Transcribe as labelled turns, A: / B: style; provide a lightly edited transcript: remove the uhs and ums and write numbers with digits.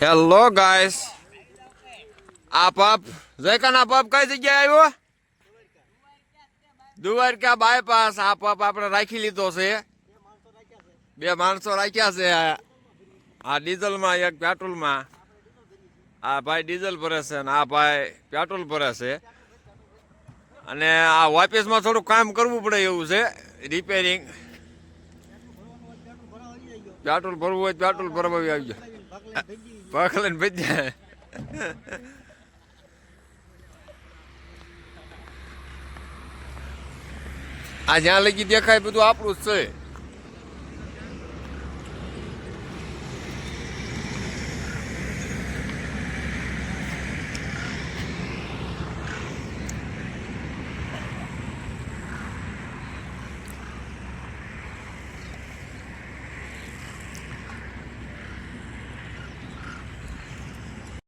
A: Hello guys, આ પપ જયકાના પપ કઈ જગ્યાએ આવ્યો? દ્વારકા બાયપાસ. આ પપ આપણે રાખી લીધો છે. બે માણસો રાખ્યા છે. આ ડીઝલમાં એક પેટ્રોલમાં. આ ભાઈ ડીઝલ ભરે છે અને આ ભાઈ પેટ્રોલ ભરે છે. અને આ ઓફિસમાં થોડું કામ કરવું પડે એવું છે, રિપેરિંગ. પેટ્રોલ ભરવું હોય પેટ્રોલ ભરવા આવી ગયો. પગ લઈને ભજ્યા. આ જ્યાં લગી દેખાય બધું આપણું જ છે.